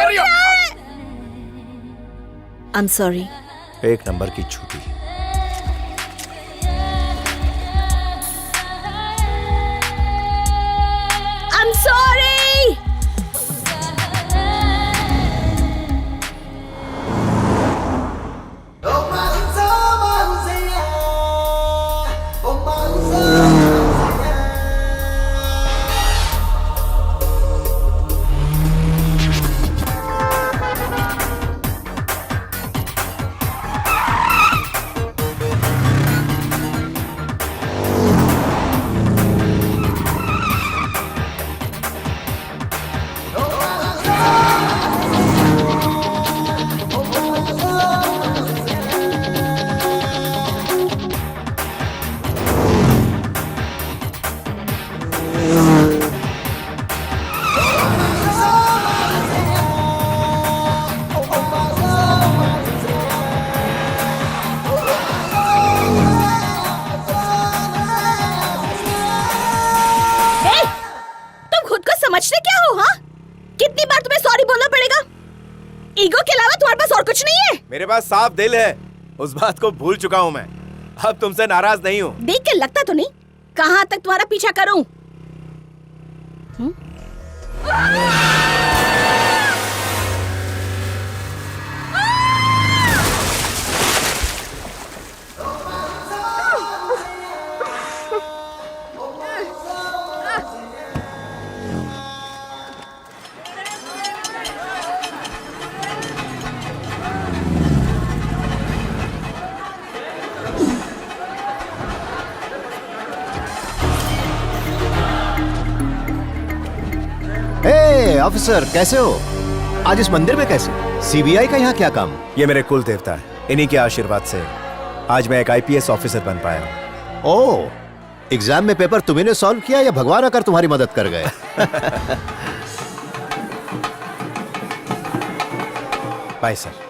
रही हो? I am sorry. एक नंबर की झूठी। I am sorry. समझते क्या हो? हाँ, कितनी बार तुम्हें सॉरी बोलना पड़ेगा? ईगो के अलावा तुम्हारे पास और कुछ नहीं है? मेरे पास साफ दिल है, उस बात को भूल चुका हूँ मैं। अब तुमसे नाराज नहीं हूँ। देख के लगता तो नहीं, कहाँ तक तुम्हारा पीछा करूं? ऑफिसर कैसे हो? आज इस मंदिर में कैसे? सीबीआई का यहाँ क्या काम? ये मेरे कुल देवता है, इन्हीं के आशीर्वाद से आज मैं एक आईपीएस ऑफिसर बन पाया हूँ। ओह, एग्जाम में पेपर तुम्ही ने सॉल्व किया या भगवान आकर तुम्हारी मदद कर गए? Bye sir.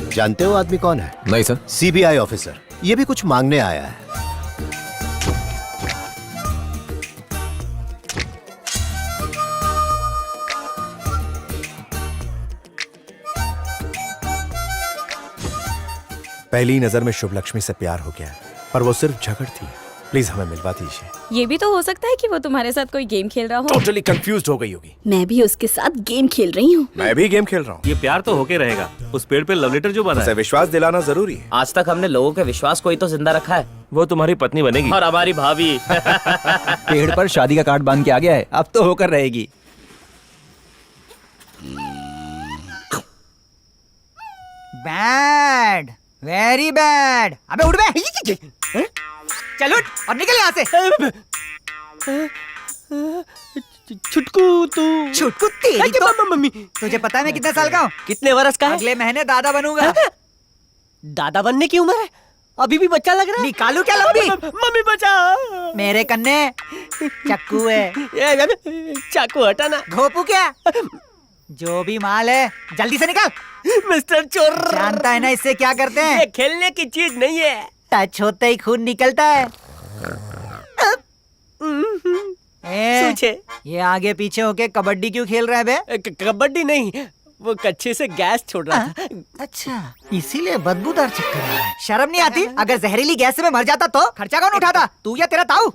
जानते हो आदमी कौन है? नहीं सर। CBI officer. ये भी कुछ मांगने आया है। पहली नजर में शुभ लक्ष्मी से प्यार हो गया, पर वो सिर्फ झगड़ थी। प्लीज हमें मिलवा दीजिए। ये भी तो हो सकता है कि वो तुम्हारे साथ कोई गेम खेल रहा हो। टोटली कंफ्यूज्ड हो गई होगी। मैं भी उसके साथ गेम खेल रही हूँ। मैं भी गेम खेल रहा हूँ। ये प्यार तो होके रहेगा। उस पेड़ पे लव लेटर जो बना उसे है, विश्वास दिलाना जरूरी है। आज तक हमने लोगों के विश्वास को ही तो जिंदा रखा है। वो तुम्हारी पत्नी बनेगी। और हमारी भाभी। पेड़ पर शादी का कार्ड बांध के आ गया है, अब तो होकर रहेगी। Bad, very bad. अबे उठ बे, चल उठ और निकल यहाँ से। छुटकू तू। छुटकू तेरी तो। मम्मी तुझे पता है मैं कितने साल का हूँ? कितने वर्ष का है? अगले महीने दादा बनूंगा। दादा बनने की उम्र है? अभी भी बच्चा लग रहा है। निकालू क्या लंबी? मम्मी बचा। मेरे कन्ने चक्कू है। चाकू हटाना। घोपू क्या? जो भी माल है जल्दी से निकाल। मिस्टर चोर। जानता है ना इससे क्या करते हैं? ये खेलने की चीज नहीं है। टच होते ही खून निकलता है। ये आगे पीछे होके कबड्डी क्यों खेल रहा है बे? कबड्डी नहीं, वो कच्चे से गैस छोड़ रहा था। अच्छा, इसीलिए बदबूदार चक्कर है। शर्म नहीं आती? अगर जहरीली गैस से मैं मर जाता तो खर्चा कौन उठाता? तू या तेरा ताऊ?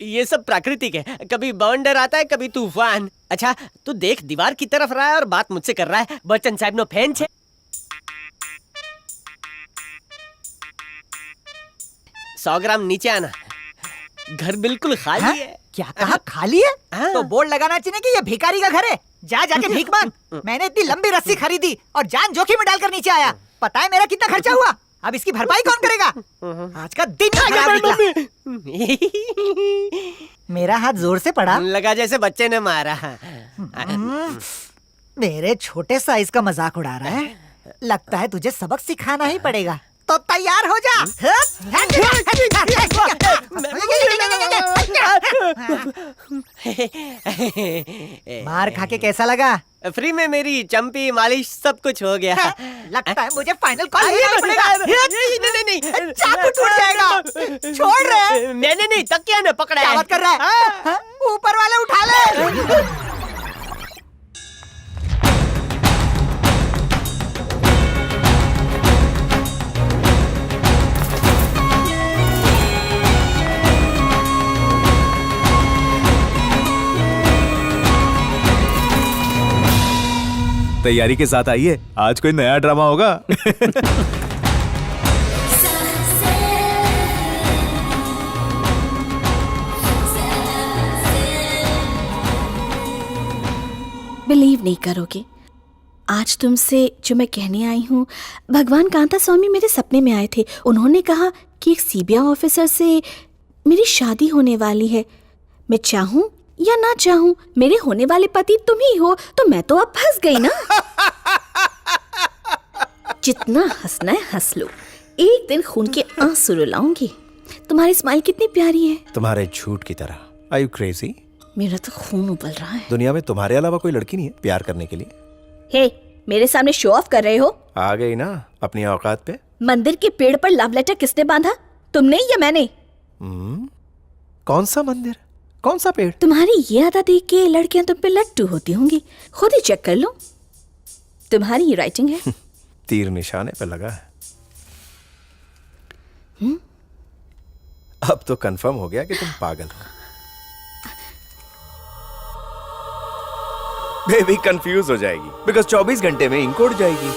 ये सब प्राकृतिक है, कभी बवंडर आता है, कभी तूफान। अच्छा तू देख, दीवार की तरफ रहा है और बात मुझसे कर रहा है। बच्चन साहब नो फैन छे। 100 ग्राम नीचे आना। घर बिल्कुल खाली है। क्या कहा खाली है? तो बोर्ड लगाना चाहिए कि ये भिखारी का घर है। जा जाके भीख मांग। मैंने इतनी लंबी रस्सी खरीदी और जान जोखिम में डालकर नीचे आया। पता है मेरा कितना खर्चा हुआ? अब इसकी भरपाई कौन करेगा? आज का दिन खराब निकला। मेरा हाथ जोर से पड़ा। लगा जैसे बच्चे ने मारा। मेरे छोटे साइज का मजाक उड़ा रहा है। लगता है तुझे सबक सिखाना ही पड़ेगा। तो तैयार हो जा। मार खा के कैसा लगा? फ्री में मेरी चंपी मालिश सब कुछ हो गया। लगता है मुझे फाइनल कॉल लेना पड़ेगा। नहीं, चाकू टूट जाएगा। छोड़ रहे। मैंने नहीं, तकिया ने पकड़ा क्या है। बात कर रहा है? ऊपर वाले उठा ले। तैयारी के साथ आइए, आज कोई नया ड्रामा होगा। बिलीव नहीं करोगे, आज तुमसे जो मैं कहने आई हूँ, भगवान कांता स्वामी मेरे सपने में आए थे। उन्होंने कहा कि एक सीबीआई ऑफिसर से मेरी शादी होने वाली है। मैं चाहूँ या ना चाहूँ, मेरे होने वाले पति तुम ही हो, तो मैं तो अब फंस गई ना। जितना हंसना है हंस लो, एक दिन खून के आंसू रुलाऊंगी। तुम्हारी स्माइल कितनी प्यारी है, तुम्हारे झूठ की तरह। Are you crazy? मेरा तो खून उबल रहा है। दुनिया में तुम्हारे अलावा कोई लड़की नहीं है प्यार करने के लिए। हे, मेरे सामने शो ऑफ कर रहे हो? आ गई ना अपनी औकात पे। मंदिर के पेड़ पर लव लेटर किसने बांधा, तुमने या मैंने? कौन सा मंदिर, कौन सा पेड़? तुम्हारी ये आदत देख के लड़कियां तुम पे लट्टू होती होंगी। खुद ही चेक कर लो, तुम्हारी ये राइटिंग है। तीर निशाने पे लगा है। अब तो कंफर्म हो गया कि तुम पागल हो। बेबी कंफ्यूज हो जाएगी, बिकॉज 24 घंटे में इंक उड़ जाएगी।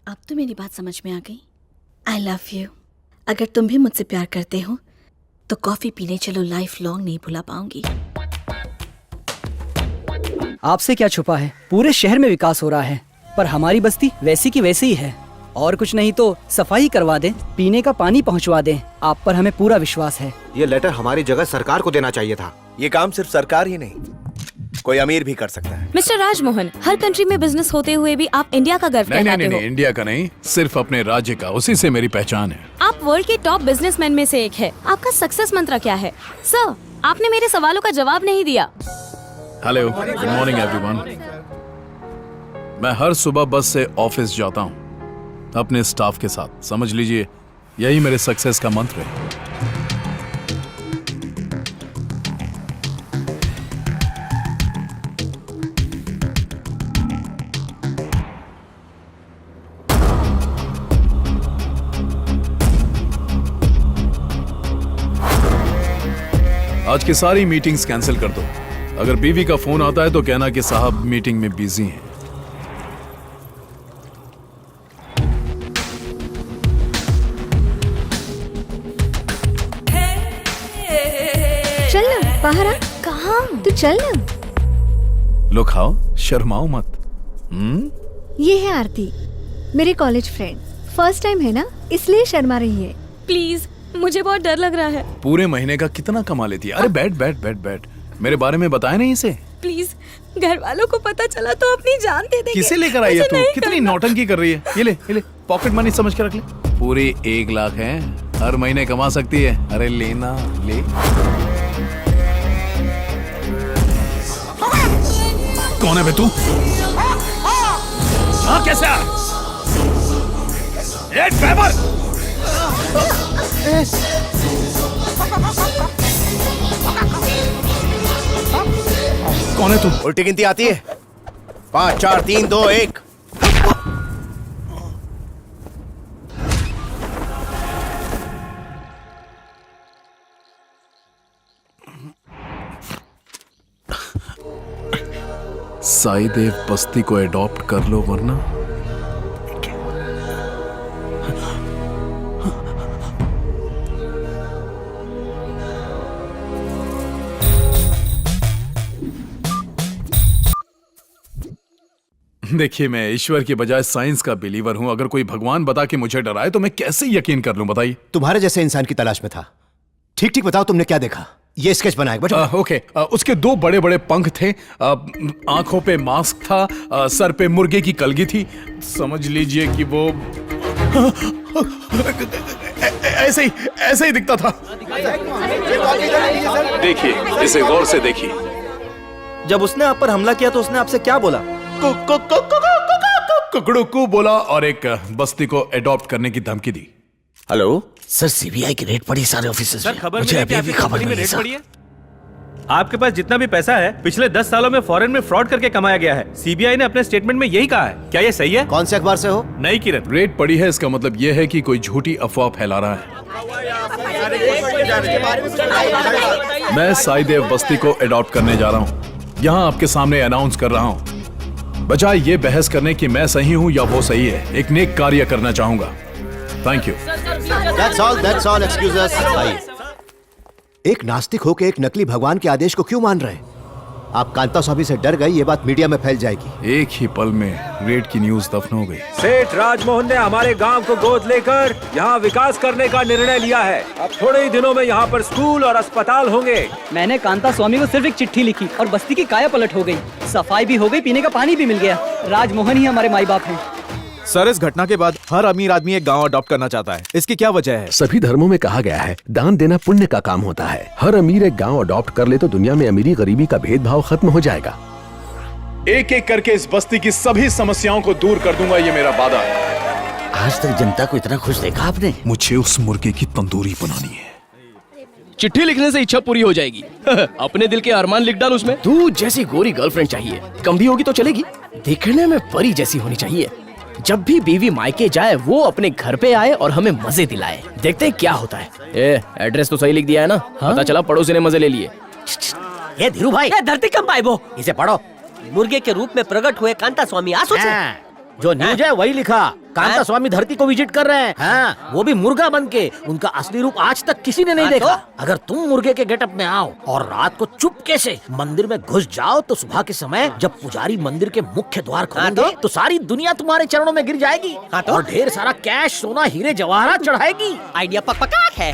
अब तो मेरी बात समझ में आ गई। I love you. अगर तुम भी मुझसे प्यार करते हो तो कॉफी पीने चलो, लाइफ लॉन्ग नहीं भुला पाऊंगी। आपसे क्या छुपा है, पूरे शहर में विकास हो रहा है, पर हमारी बस्ती वैसी की वैसी ही है। और कुछ नहीं तो सफाई करवा दें, पीने का पानी पहुंचवा दें। आप पर हमें पूरा विश्वास है। ये लेटर हमारी जगह सरकार को देना चाहिए था। ये काम सिर्फ सरकार ही नहीं, कोई अमीर भी कर सकता है। मिस्टर राजमोहन, हर कंट्री में बिजनेस होते हुए भी आप इंडिया का गर्व कहलाते हो। नहीं, इंडिया का नहीं, सिर्फ अपने राज्य का, उसी से मेरी पहचान है। आप वर्ल्ड के टॉप बिजनेसमैन में से एक है। आपका सक्सेस मंत्र क्या है? सर, आपने मेरे सवालों का जवाब नहीं दिया। Hello, good morning everyone. मैं हर सुबह बस से ऑफिस जाता हूँ अपने स्टाफ के साथ। समझ लीजिए यही मेरे सक्सेस का मंत्र है। आज की सारी मीटिंग्स कैंसिल कर दो। अगर बीवी का फोन आता है तो कहना कि साहब मीटिंग में बिजी हैं। चल ना बाहर आ। कहाँ? तू चल ना। लो खाओ, शर्माओ मत। ये है आरती, मेरे कॉलेज फ्रेंड। फर्स्ट टाइम है ना, इसलिए शर्मा रही है। प्लीज, मुझे बहुत डर लग रहा है। पूरे महीने का कितना कमा लेती है? अरे बैठ बैठ बैठ बैठ। मेरे बारे में बताया नहीं इसे। प्लीज, घर वालों को पता चला तो अपनी जान दे देंगे। किसे लेकर आई है तू? कितनी नौटंकी कर रही है। ये ले, पॉकेट मनी समझ के रख ले। पूरे 1 लाख है, हर महीने कमा सकती है। अरे लेना ले। कौन है बे तू? हाँ, कैसे आ? ड्राइवर! कौन है तू? उल्टी गिनती आती है? 5 4 3 2 1। साई देव बस्ती को एडॉप्ट कर लो वरना। देखिए, मैं ईश्वर की बजाय साइंस का बिलीवर हूं। अगर कोई भगवान बता के मुझे डराए तो मैं कैसे यकीन कर लूं, बताइए। तुम्हारे जैसे इंसान की तलाश में था। ठीक ठीक बताओ, तुमने क्या देखा? ये स्केच बनाया बैठो। ओके, उसके 2 बड़े बड़े पंख थे, आंखों पे मास्क था, सर पे मुर्गे की कलगी थी। समझ लीजिए कि वो ऐसे ही दिखता था। देखिए, इसे गौर से देखिए। जब उसने आप पर हमला किया तो उसने आपसे क्या बोला? कुकड़ू बोला और एक बस्ती को अडॉप्ट करने की धमकी दी। हेलो सर, सीबीआई की रेड पड़ी सारे ऑफिसर्स सर, में। खबर मुझे मिली अभी कि भी आपकी खबर कंपनी में नहीं है रेड सर। पड़ी है। आपके पास जितना भी पैसा है पिछले 10 सालों में फॉरेन में फ्रॉड करके कमाया गया है। सीबीआई ने अपने स्टेटमेंट में यही कहा है। क्या ये सही है? कौन से अखबार से हो? नहीं किरण। रेड पड़ी है, इसका मतलब यह है कि कोई झूठी अफवाह फैला रहा है। मैं साईदेव बस्ती को अडॉप्ट करने जा रहा हूँ। यहाँ आपके सामने अनाउंस कर रहा हूँ। बजाय ये बहस करने की मैं सही हूँ या वो सही है, एक नेक कार्य करना चाहूंगा। Thank you. That's all, excuse us। आइए। एक नास्तिक होकर एक नकली भगवान के आदेश को क्यों मान रहे हैं? आप कांता स्वामी से डर गए, ये बात मीडिया में फैल जाएगी। एक ही पल में रेड की न्यूज दफन हो गई। सेठ राजमोहन ने हमारे गांव को गोद लेकर यहाँ विकास करने का निर्णय लिया है। अब थोड़े ही दिनों में यहाँ पर स्कूल और अस्पताल होंगे। मैंने कांता स्वामी को सिर्फ एक चिट्ठी लिखी और बस्ती की काया पलट हो गई। सफाई भी हो गई, पीने का पानी भी मिल गया। राजमोहन ही हमारे माई बाप हैं। सर, इस घटना के बाद हर अमीर आदमी एक गांव अडॉप्ट करना चाहता है। इसकी क्या वजह है? सभी धर्मों में कहा गया है दान देना पुण्य का काम होता है। हर अमीर एक गांव अडॉप्ट कर ले तो दुनिया में अमीरी गरीबी का भेदभाव खत्म हो जाएगा। एक एक करके इस बस्ती की सभी समस्याओं को दूर कर दूंगा, ये मेरा वादा है। आज तक जनता को इतना खुश देखा आपने? मुझे उस मुर्गे की तंदूरी बनानी है। चिट्ठी लिखने से इच्छा पूरी हो जाएगी। अपने दिल के अरमान लिख डाल उसमें। तू जैसी गोरी गर्लफ्रेंड चाहिए, कम भी होगी तो चलेगी, दिखने में परी जैसी होनी चाहिए। जब भी बीवी मायके जाए वो अपने घर पे आए और हमें मजे दिलाए। देखते हैं क्या होता है। एड्रेस तो सही लिख दिया है ना? हाँ? पता चला पड़ोसी ने मजे ले लिए। ये धीरू भाई, धरती कम पाइबो, इसे पढ़ो। मुर्गे के रूप में प्रकट हुए कांता स्वामी आंसू से। जो न्यूज है वही लिखा। कांता स्वामी धरती को विजिट कर रहे हैं। हाँ, वो भी मुर्गा बन के। उनका असली रूप आज तक किसी ने नहीं देखा। अगर तुम मुर्गे के गेटअप में आओ और रात को चुपके से मंदिर में घुस जाओ तो सुबह के समय जब पुजारी मंदिर के मुख्य द्वार खोलेंगे तो सारी दुनिया तुम्हारे चरणों में गिर जाएगी और ढेर सारा कैश, सोना, हीरे जवाहरात चढ़ाएगी। आइडिया पक्का है।